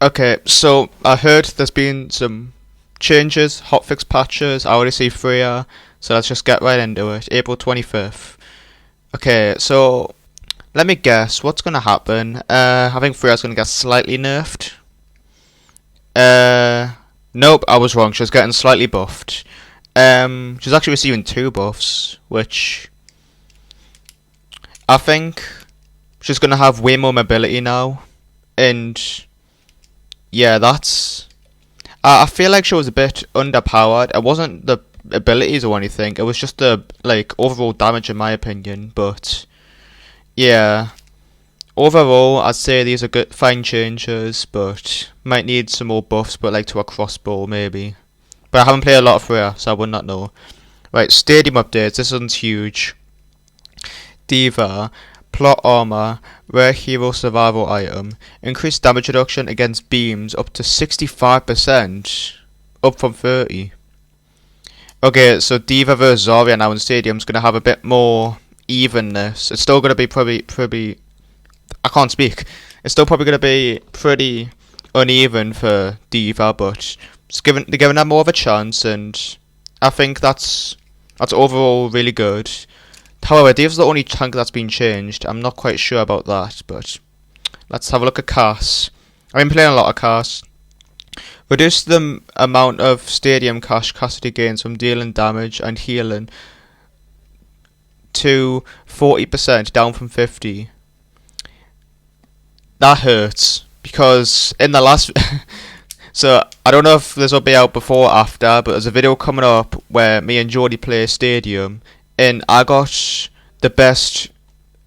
Okay, so I heard there's been some changes, hotfix patches. I already see Freya, so let's just get right into it. April 25th. Okay, so let me guess what's gonna happen. I think Freya's gonna get slightly nerfed. Uh, nope, I was wrong. She's getting slightly buffed. She's actually receiving two buffs, which I think she's gonna have way more mobility now, and yeah, that's. I feel like she was a bit underpowered. It wasn't the abilities or anything. It was just the like overall damage, in my opinion. But yeah, overall, I'd say these are good, fine changes, but might need some more buffs. But like to a crossbow maybe. But I haven't played a lot of Freya, so I would not know. Right, stadium updates. This one's huge. Diva, plot armor, rare hero survival item, increased damage reduction against beams up to 65%, up from 30. Okay, so Diva vs Zarya now in Stadium's gonna have a bit more evenness. It's still gonna be pretty. I can't speak. It's still probably gonna be pretty uneven for Diva, but they're giving her more of a chance, and I think that's overall really good. However, Dave's the only tank that's been changed. I'm not quite sure about that, but let's have a look at Cass. I've been playing a lot of Cass. Reduce the amount of stadium cash Cassidy gains from dealing damage and healing to 40%, down from 50. That hurts, because in the last... So, I don't know if this will be out before or after, but there's a video coming up where me and Jordy play Stadium, and I got the best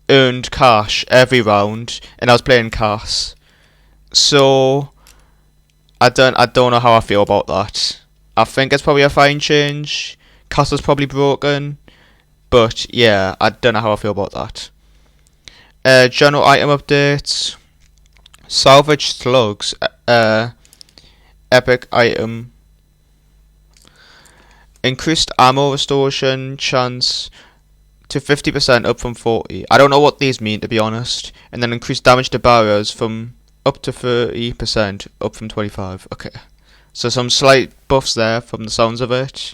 earned cash every round, and I was playing Cass. So I don't know how I feel about that. I think it's probably a fine change. Cass is probably broken, but yeah, I don't know how I feel about that. General item updates. Salvage slugs. Epic item. Increased ammo restoration chance to 50%, up from 40. I don't know what these mean, to be honest. And then increased damage to barriers from up to 30%, up from 25. Okay. So some slight buffs there from the sounds of it.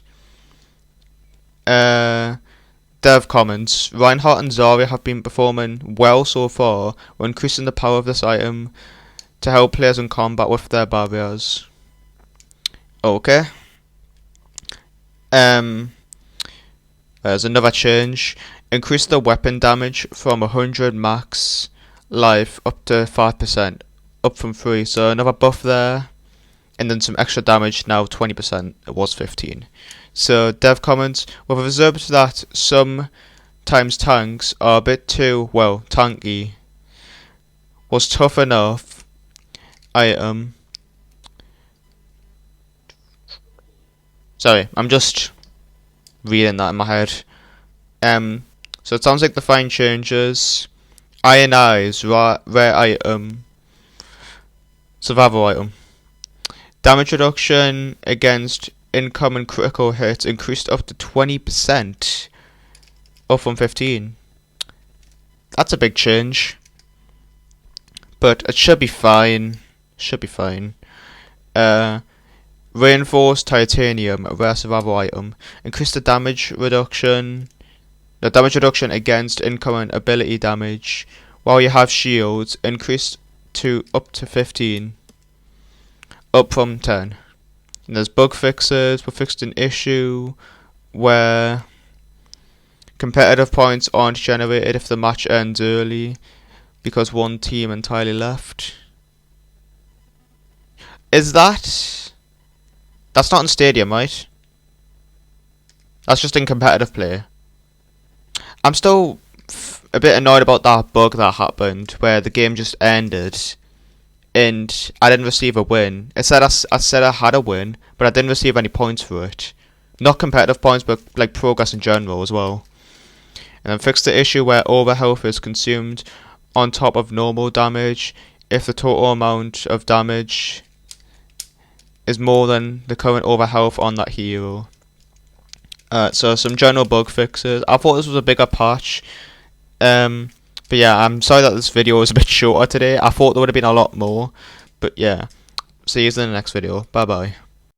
Dev comments. Reinhardt and Zarya have been performing well so far. We're increasing the power of this item to help players in combat with their barriers. Okay. There's another change. Increase the weapon damage from 100 max life up to 5%, up from 3. So another buff there. And then some extra damage, now 20%. It was 15. So dev comments. We've observed that sometimes tanks are a bit too, well, tanky. Was tough enough. Sorry, I'm just reading that in my head. So it sounds like the fine changes. Iron Eyes, rare item, survival item. Damage reduction against incoming critical hits increased up to 20%, up from 15. That's a big change, but it should be fine. Should be fine. Reinforced titanium, a rare survival item. Increase the damage reduction. The damage reduction against incoming ability damage while you have shields increased to up to 15, up from 10. And there's bug fixes. We fixed an issue where competitive points aren't generated if the match ends early because one team entirely left. Is that... That's not in Stadium, right? That's just in competitive play. I'm still a bit annoyed about that bug that happened where the game just ended and I didn't receive a win. It said I said I had a win, but I didn't receive any points for it. Not competitive points, but like progress in general as well. And then fix the issue where overhealth is consumed on top of normal damage if the total amount of damage is more than the current overhealth on that hero. So some general bug fixes. I thought this was a bigger patch. But yeah, I'm sorry that this video was a bit shorter today. I thought there would have been a lot more. But yeah. See you in the next video. Bye bye.